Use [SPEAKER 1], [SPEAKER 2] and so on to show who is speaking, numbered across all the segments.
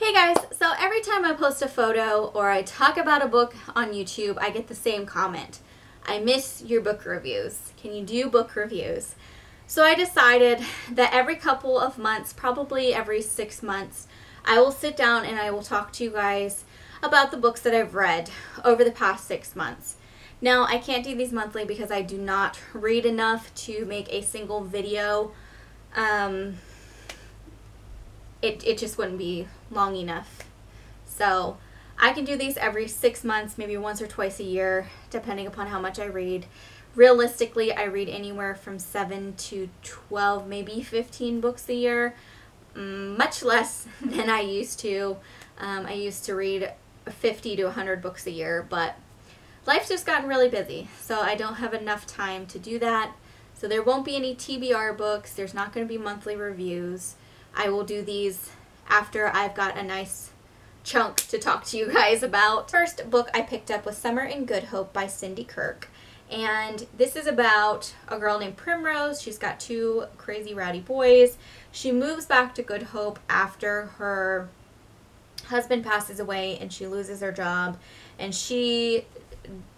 [SPEAKER 1] Hey guys, so every time I post a photo or I talk about a book on YouTube, I get the same comment. I miss your book reviews. Can you do book reviews? So I decided that every couple of months, probably every 6 months, I will sit down and I will talk to you guys about the books that I've read over the past 6 months. Now, I can't do these monthly because I do not read enough to make a single video. It just wouldn't be long enough. So I can do these every 6 months, maybe once or twice a year, depending upon how much I read. Realistically, I read anywhere from 7 to 12, maybe 15 books a year. Much less than I used to. I used to read 50 to 100 books a year, but life's just gotten really busy, so I don't have enough time to do that. So there won't be any TBR books. There's not going to be monthly reviews. I will do these after I've got a nice chunk to talk to you guys about. First book I picked up was Summer in Good Hope by Cindy Kirk. And this is about a girl named Primrose. She's got 2 crazy rowdy boys. She moves back to Good Hope after her husband passes away and she loses her job. And she,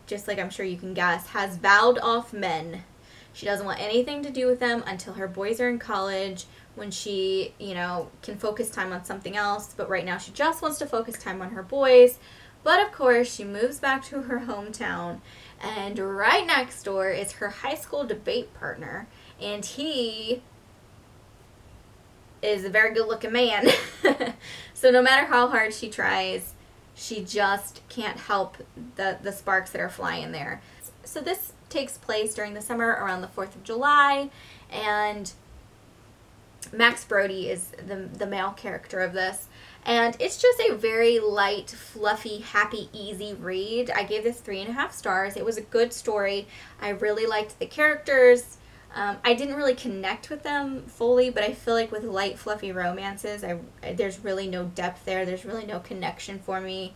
[SPEAKER 1] just like I'm sure you can guess, has vowed off men. She doesn't want anything to do with them until her boys are in college, when she, can focus time on something else. But right now she just wants to focus time on her boys. But of course, she moves back to her hometown, and right next door is her high school debate partner, and he is a very good-looking man. So no matter how hard she tries, she just can't help the sparks that are flying there. So this takes place during the summer around the 4th of July, and Max Brody is the male character of this. And it's just a very light, fluffy, happy, easy read. I gave this 3.5 stars. It was a good story. I really liked the characters. I didn't really connect with them fully, but I feel like with light, fluffy romances, there's really no depth there. There's really no connection for me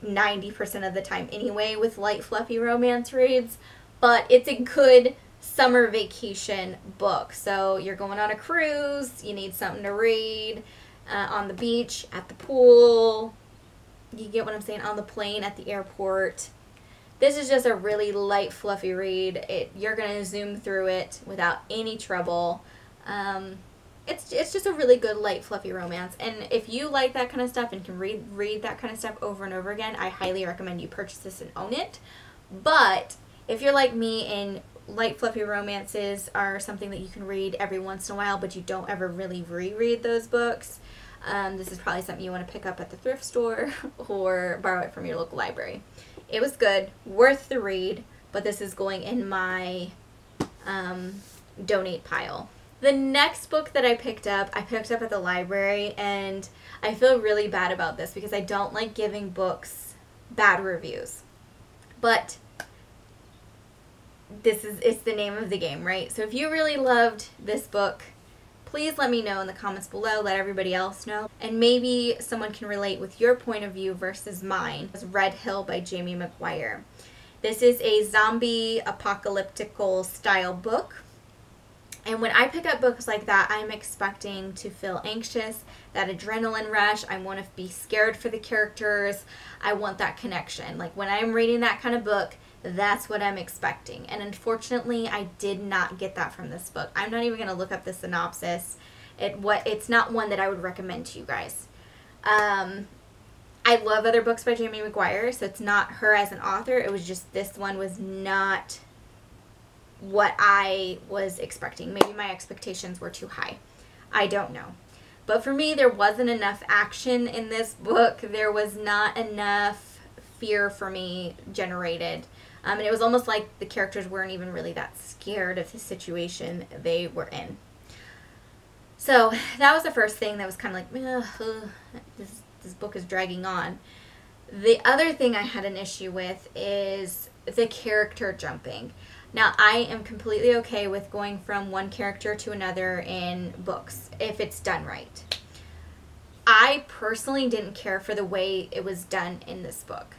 [SPEAKER 1] 90% of the time anyway with light, fluffy romance reads. But it's a good summer vacation book. So you're going on a cruise, you need something to read, on the beach, at the pool, you get what I'm saying, on the plane, at the airport. This is just a really light, fluffy read. You're going to zoom through it without any trouble. It's just a really good, light, fluffy romance. And if you like that kind of stuff and can read that kind of stuff over and over again, I highly recommend you purchase this and own it. But if you're like me and light, fluffy romances are something that you can read every once in a while, but you don't ever really reread those books, this is probably something you want to pick up at the thrift store or borrow it from your local library. It was good, worth the read, but this is going in my donate pile. The next book that I picked up at the library, and I feel really bad about this because I don't like giving books bad reviews. But it's the name of the game, right? So if you really loved this book, please let me know in the comments below. Let everybody else know. And maybe someone can relate with your point of view versus mine. It's Red Hill by Jamie McGuire. This is a zombie apocalyptical style book. And when I pick up books like that, I'm expecting to feel anxious, that adrenaline rush. I want to be scared for the characters. I want that connection. Like when I'm reading that kind of book, that's what I'm expecting. And unfortunately, I did not get that from this book. I'm not even going to look up the synopsis. It's not one that I would recommend to you guys. I love other books by Jamie McGuire, so it's not her as an author. It was just this one was not what I was expecting. Maybe my expectations were too high. I don't know. But for me, there wasn't enough action in this book. There was not enough fear for me generated. And it was almost like the characters weren't even really that scared of the situation they were in. So that was the first thing that was kind of like, this book is dragging on. The other thing I had an issue with is the character jumping. Now, I am completely okay with going from one character to another in books if it's done right. I personally didn't care for the way it was done in this book.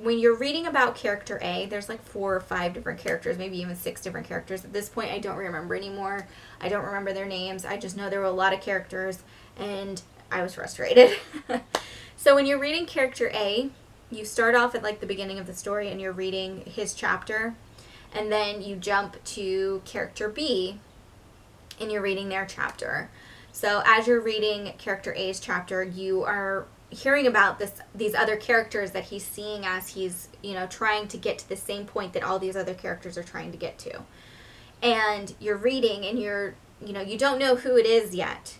[SPEAKER 1] When you're reading about character A, there's like 4 or 5 different characters, maybe even 6 different characters. At this point, I don't remember anymore. I don't remember their names. I just know there were a lot of characters, and I was frustrated. So when you're reading character A, you start off at like the beginning of the story and you're reading his chapter, and then you jump to character B and you're reading their chapter. So as you're reading character A's chapter, you are hearing about these other characters that he's seeing as he's, you know, trying to get to the same point that all these other characters are trying to get to. And you're reading and you're, you know, you don't know who it is yet.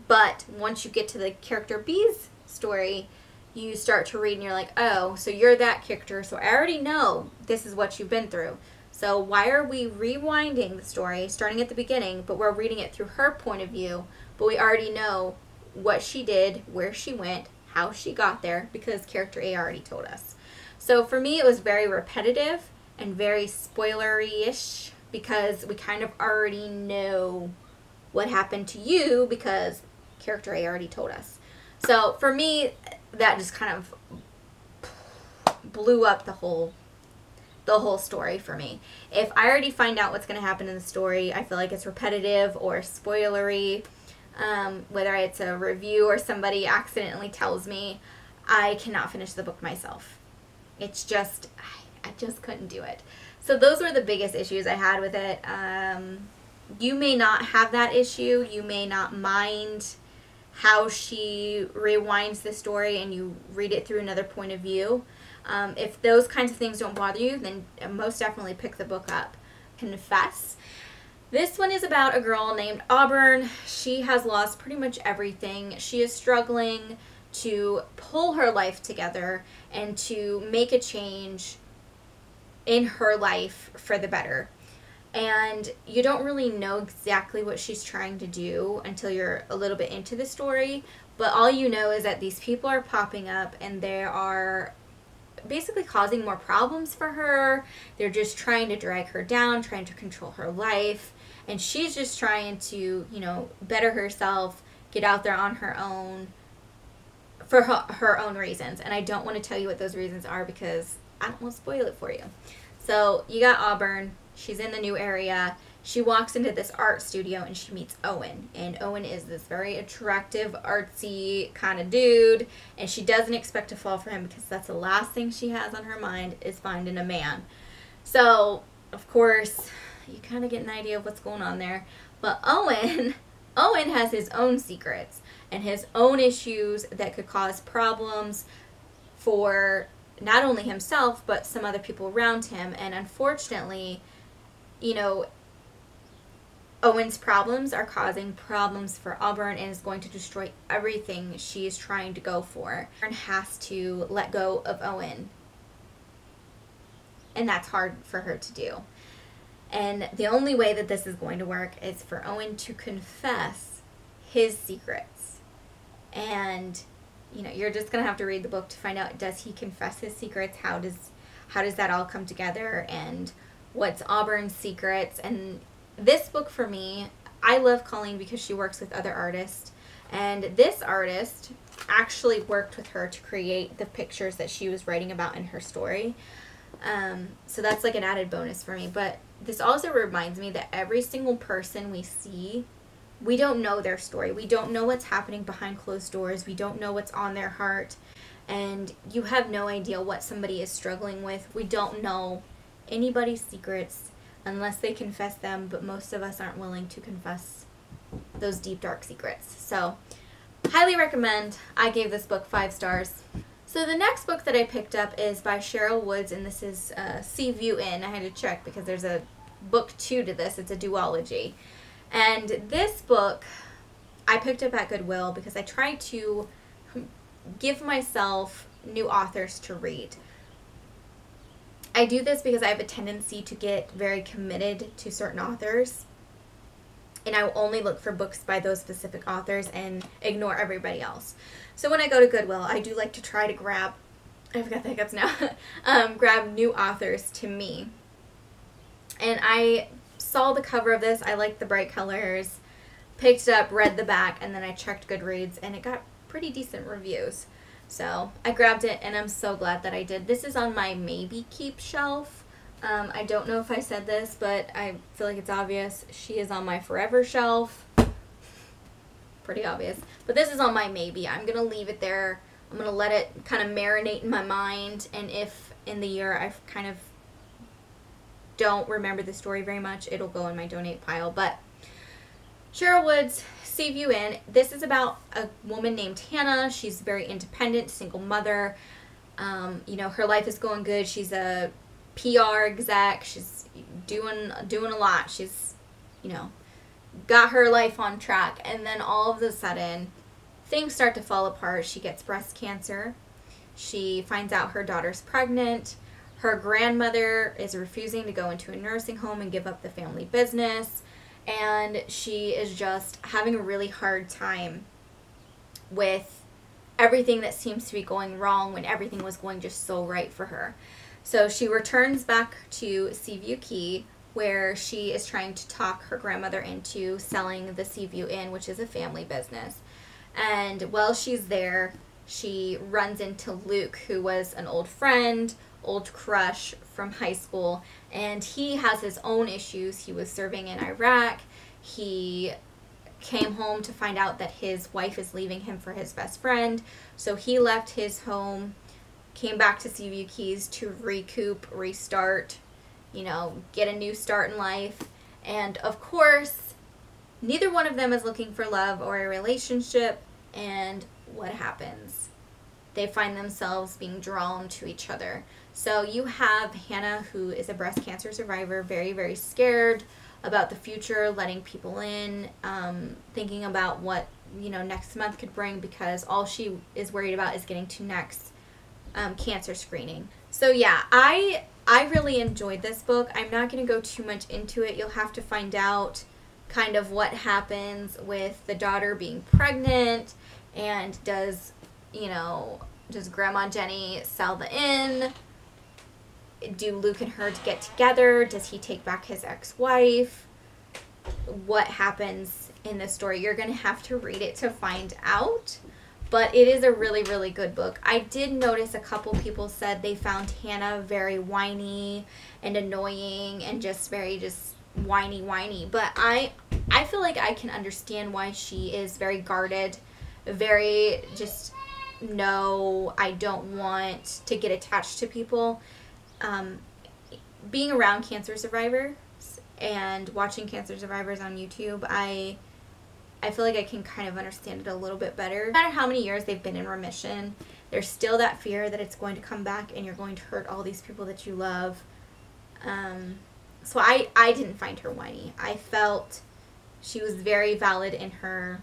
[SPEAKER 1] But once you get to the character B's story, you start to read and you're like, oh, so you're that character, so I already know this is what you've been through. So why are we rewinding the story, starting at the beginning, but we're reading it through her point of view, but we already know what she did, where she went, how she got there, because character A already told us. So for me, it was very repetitive and very spoilery-ish, because we kind of already know what happened to you because character A already told us. So for me, that just kind of blew up the whole story for me. If I already find out what's going to happen in the story, I feel like it's repetitive or spoilery. Whether it's a review or somebody accidentally tells me, I cannot finish the book myself. It's just, I just couldn't do it. So those were the biggest issues I had with it. You may not have that issue. You may not mind how she rewinds the story and you read it through another point of view. If those kinds of things don't bother you, then most definitely pick the book up. Confess. This one is about a girl named Auburn. She has lost pretty much everything. She is struggling to pull her life together and to make a change in her life for the better. And you don't really know exactly what she's trying to do until you're a little bit into the story. But all you know is that these people are popping up and they are basically causing more problems for her. They're just trying to drag her down, trying to control her life. And she's just trying to, you know, better herself, get out there on her own for her own reasons. And I don't want to tell you what those reasons are because I don't want to spoil it for you. So you got Auburn. She's in the new area. She walks into this art studio and she meets Owen. And Owen is this very attractive, artsy kind of dude. And she doesn't expect to fall for him because that's the last thing she has on her mind is finding a man. So, of course, you kind of get an idea of what's going on there. But Owen has his own secrets and his own issues that could cause problems for not only himself, but some other people around him. And unfortunately, you know, Owen's problems are causing problems for Auburn and is going to destroy everything she is trying to go for. Auburn has to let go of Owen. And that's hard for her to do. And the only way that this is going to work is for Owen to confess his secrets. And, you know, you're just going to have to read the book to find out, does he confess his secrets? How does that all come together? And what's Auburn's secrets? And this book for me, I love Colleen because she works with other artists. And this artist actually worked with her to create the pictures that she was writing about in her story. So that's like an added bonus for me. But this also reminds me that every single person we see, we don't know their story. We don't know what's happening behind closed doors. We don't know what's on their heart. And you have no idea what somebody is struggling with. We don't know anybody's secrets unless they confess them, but most of us aren't willing to confess those deep, dark secrets. So, highly recommend. I gave this book 5 stars. So the next book that I picked up is by Cheryl Woods, and this is Sea View Inn. I had to check because there's a book 2 to this. It's a duology. And this book I picked up at Goodwill because I tried to give myself new authors to read. I do this because I have a tendency to get very committed to certain authors. And I will only look for books by those specific authors and ignore everybody else. So when I go to Goodwill, I do like to try to grab, I've got the hiccups now, grab new authors to me. And I saw the cover of this. I liked the bright colors, picked it up, read the back, and then I checked Goodreads, and it got pretty decent reviews. So I grabbed it, and I'm so glad that I did. This is on my maybe keep shelf. I don't know if I said this, but I feel like it's obvious. She is on my forever shelf. pretty obvious. But this is on my maybe. I'm going to leave it there. I'm going to let it kind of marinate in my mind, and if in the year I kind of don't remember the story very much, it'll go in my donate pile. But Cheryl Woods' Seaview Inn. This is about a woman named Hannah. She's very independent, single mother. You know, her life is going good. She's a PR exec. She's doing a lot. She's, you know, got her life on track. And then all of a sudden, things start to fall apart. She gets breast cancer. She finds out her daughter's pregnant. Her grandmother is refusing to go into a nursing home and give up the family business. And she is just having a really hard time with everything that seems to be going wrong when everything was going just so right for her. So she returns back to Seaview Key, where she is trying to talk her grandmother into selling the Seaview Inn, which is a family business. And while she's there, she runs into Luke, who was an old friend, old crush from high school, and he has his own issues. He was serving in Iraq. He came home to find out that his wife is leaving him for his best friend, so he left his home, came back to Seaview Keys to recoup, restart, you know, get a new start in life. And of course, neither one of them is looking for love or a relationship, and what happens? They find themselves being drawn to each other. So you have Hannah, who is a breast cancer survivor, very, very scared about the future, letting people in, thinking about what, you know, next month could bring, because all she is worried about is getting to next cancer screening. So yeah, I really enjoyed this book. I'm not going to go too much into it. You'll have to find out kind of what happens with the daughter being pregnant, and does Grandma Jenny sell the inn? Do Luke and her get together? Does he take back his ex-wife? What happens in this story? You're going to have to read it to find out. But it is a really, really good book. I did notice a couple people said they found Hannah very whiny and annoying and just very whiny. But I feel like I can understand why she is very guarded, very just, no, I don't want to get attached to people. Being around cancer survivors and watching cancer survivors on YouTube, I feel like I can kind of understand it a little bit better. No matter how many years they've been in remission, there's still that fear that it's going to come back and you're going to hurt all these people that you love. So I didn't find her whiny. I felt she was very valid in her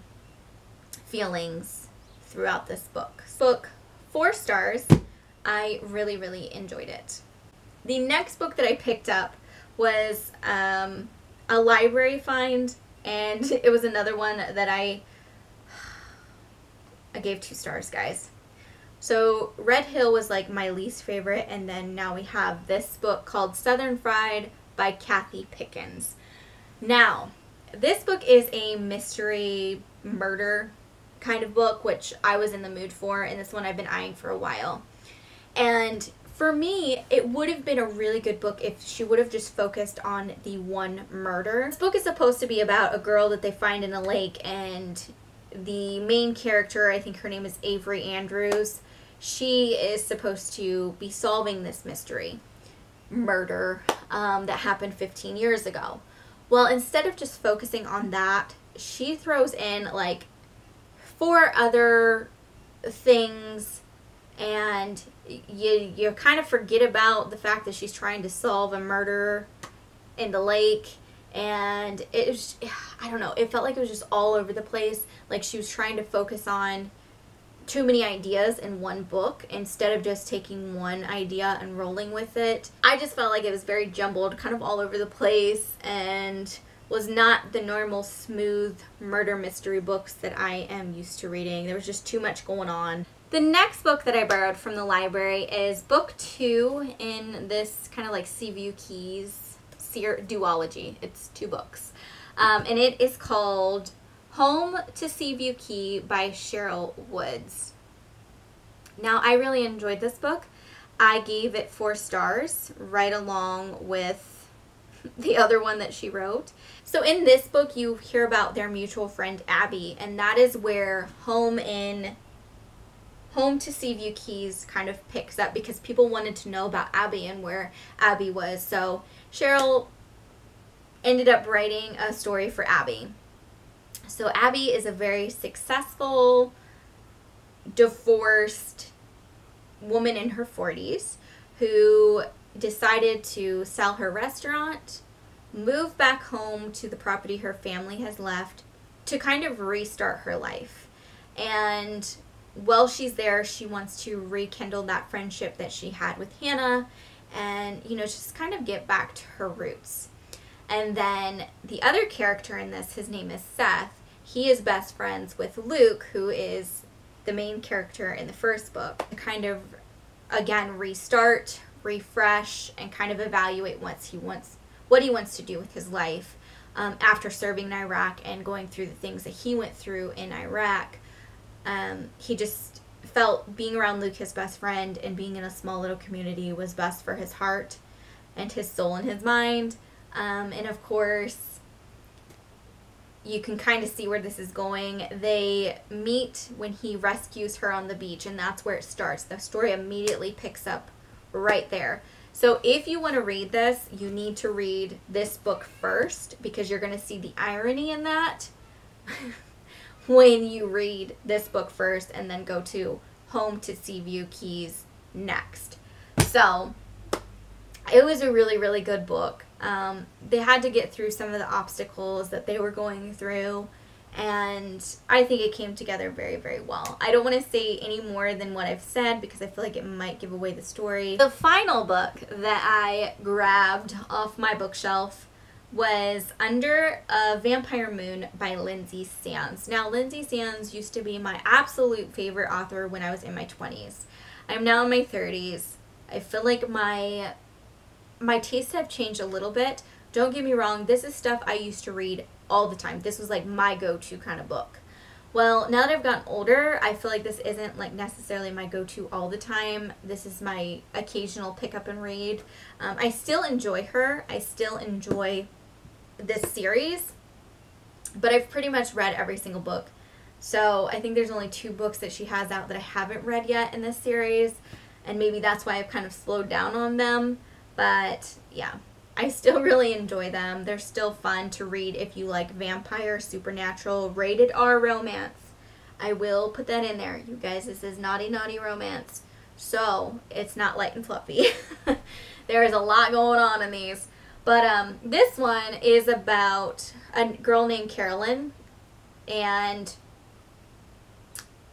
[SPEAKER 1] feelings throughout this book. Book, 4 stars. I really, really enjoyed it. The next book that I picked up was a library find, and it was another one that I gave 2 stars, guys. So Red Hill was like my least favorite, and then now we have this book called Southern Fried by Kathy Pickens. Now, this book is a mystery murder kind of book, which I was in the mood for, and this one I've been eyeing for a while. And for me, it would have been a really good book if she would have just focused on the one murder. This book is supposed to be about a girl that they find in a lake, and the main character, I think her name is Avery Andrews, she is supposed to be solving this mystery murder that happened 15 years ago. Well, instead of just focusing on that, she throws in like 4 other things, and you kind of forget about the fact that she's trying to solve a murder in the lake. And it was, I don't know, it felt like it was just all over the place. Like she was trying to focus on too many ideas in one book instead of just taking one idea and rolling with it. I just felt like it was very jumbled, kind of all over the place, and was not the normal smooth murder mystery books that I am used to reading. There was just too much going on. The next book that I borrowed from the library is book 2 in this kind of like Seaview Keys duology. It's 2 books. And it is called Home to Seaview Key by Cheryl Woods. Now, I really enjoyed this book. I gave it 4 stars, right along with the other one that she wrote. So in this book, you hear about their mutual friend Abby, and that is where Home to Seaview Keys kind of picks up, because people wanted to know about Abby and where Abby was. So Cheryl ended up writing a story for Abby. So Abby is a very successful, divorced woman in her 40s who decided to sell her restaurant, move back home to the property her family has left to kind of restart her life. And while she's there, she wants to rekindle that friendship that she had with Hannah and, you know, just kind of get back to her roots. And then the other character in this, his name is Seth. He is best friends with Luke, who is the main character in the first book. Kind of, again, restart, refresh, and kind of evaluate what he wants to do with his life after serving in Iraq and going through the things that he went through in Iraq. He just felt being around Luke, his best friend, and being in a small little community was best for his heart and his soul and his mind. And of course, you can kind of see where this is going. They meet when he rescues her on the beach, and that's where it starts. The story immediately picks up right there. So if you want to read this, you need to read this book first, because you're going to see the irony in that when you read this book first and then go to Home to Seaview Keys next. So it was a really, really good book. They had to get through some of the obstacles that they were going through, and I think it came together very, very well. I don't want to say any more than what I've said because I feel like it might give away the story. The final book that I grabbed off my bookshelf was Under a Vampire Moon by Lindsay Sands. Now, Lindsay Sands used to be my absolute favorite author when I was in my 20s. I'm now in my 30s. I feel like my tastes have changed a little bit. Don't get me wrong, this is stuff I used to read all the time. This was like my go-to kind of book. Well, now that I've gotten older, I feel like this isn't like necessarily my go-to all the time. This is my occasional pick up and read. I still enjoy her. I still enjoy this series, but I've pretty much read every single book. So I think there's only 2 books that she has out that I haven't read yet in this series, and maybe that's why I've kind of slowed down on them. But yeah, I still really enjoy them. They're still fun to read if you like vampire, supernatural, rated R romance. I will put that in there. You guys, this is naughty, naughty romance. So it's not light and fluffy. There is a lot going on in these. But this one is about a girl named Carolyn and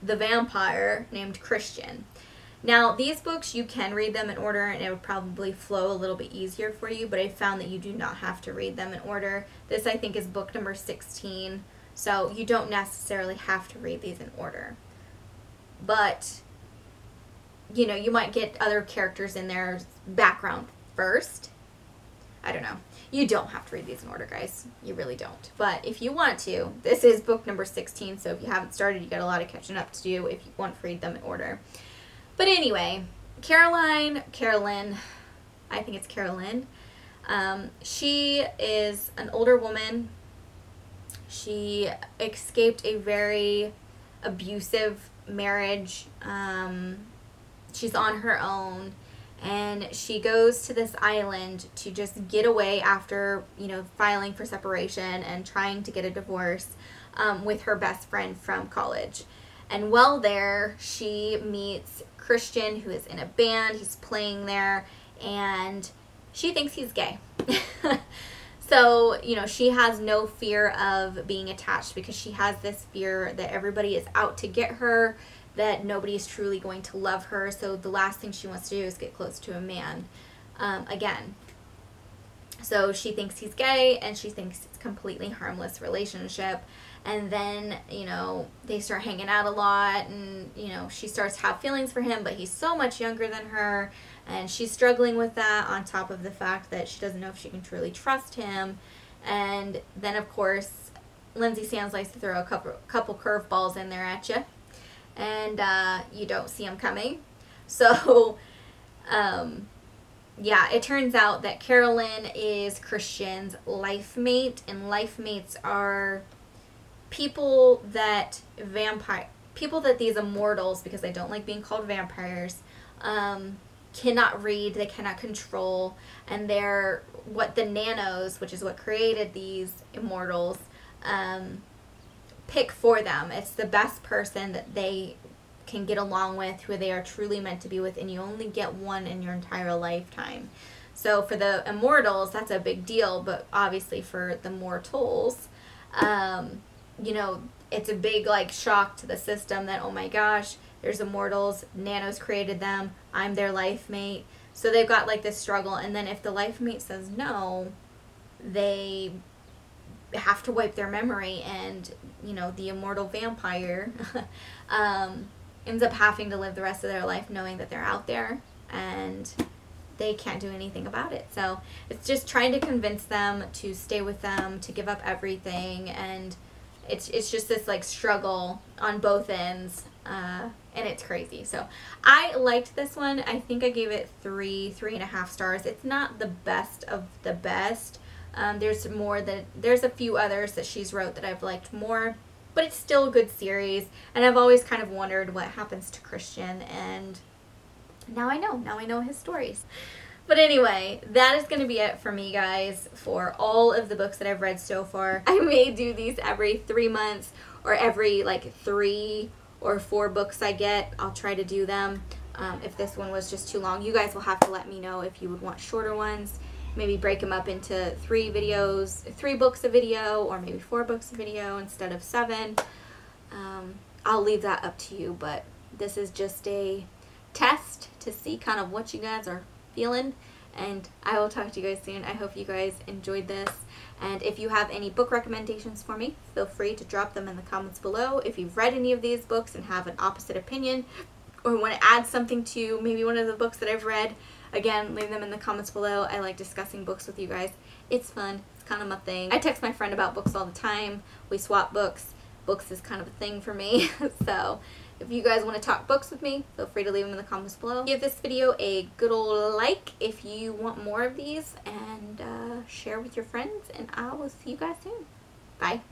[SPEAKER 1] the vampire named Christian. Now, these books, you can read them in order and it would probably flow a little bit easier for you, but I found that you do not have to read them in order. This, I think, is book number 16, so you don't necessarily have to read these in order. But, you know, you might get other characters in their background first. I don't know. You don't have to read these in order, guys. You really don't. But if you want to, this is book number 16, so if you haven't started, you got a lot of catching up to do if you want to read them in order. But anyway, Carolyn, I think it's Carolyn. She is an older woman. She escaped a very abusive marriage. She's on her own, and she goes to this island to just get away after, you know, filing for separation and trying to get a divorce with her best friend from college. And while there, she meets Christian, who is in a band. He's playing there, and she thinks he's gay. So, you know, she has no fear of being attached because she has this fear that everybody is out to get her, that nobody is truly going to love her. So the last thing she wants to do is get close to a man again. So she thinks he's gay, and she thinks it's a completely harmless relationship. And then, you know, they start hanging out a lot, and, you know, she starts to have feelings for him, but he's so much younger than her, and she's struggling with that on top of the fact that she doesn't know if she can truly trust him. And then, of course, Lindsay Sands likes to throw a couple curveballs in there at you, and you don't see them coming. So, yeah, it turns out that Carolyn is Christian's life mate, and life mates are people that these immortals, because they don't like being called vampires, cannot read, they cannot control, and they're what the nanos, which is what created these immortals, pick for them. It's the best person that they can get along with, who they are truly meant to be with, and you only get one in your entire lifetime. So for the immortals, that's a big deal, but obviously for the mortals, you know, it's a big like shock to the system that, oh my gosh, there's immortals, nanos created them, I'm their life mate. So they've got like this struggle, and then if the life mate says no, they have to wipe their memory, and you know, the immortal vampire ends up having to live the rest of their life knowing that they're out there and they can't do anything about it. So it's just trying to convince them to stay with them, to give up everything, and it's just this like struggle on both ends, and it's crazy. So I liked this one. I think I gave it 3.5 stars. It's not the best of the best. There's a few others that she's wrote that I've liked more, but it's still a good series, and I've always kind of wondered what happens to Christian, and now I know his stories. But anyway, that is going to be it for me, guys, for all of the books that I've read so far. I may do these every 3 months, or every like 3 or 4 books I get, I'll try to do them. If this one was just too long, you guys will have to let me know if you would want shorter ones. Maybe break them up into 3 books a video, or maybe 4 books a video instead of 7. I'll leave that up to you, but this is just a test to see kind of what you guys are feeling, and I will talk to you guys soon. I hope you guys enjoyed this, and if you have any book recommendations for me, feel free to drop them in the comments below. If you've read any of these books and have an opposite opinion, or want to add something to maybe one of the books that I've read, again, leave them in the comments below. I like discussing books with you guys. It's fun. It's kind of my thing. I text my friend about books all the time. We swap books. Books is kind of a thing for me. So if you guys want to talk books with me, feel free to leave them in the comments below. Give this video a good old like if you want more of these, and share with your friends, and I will see you guys soon. Bye.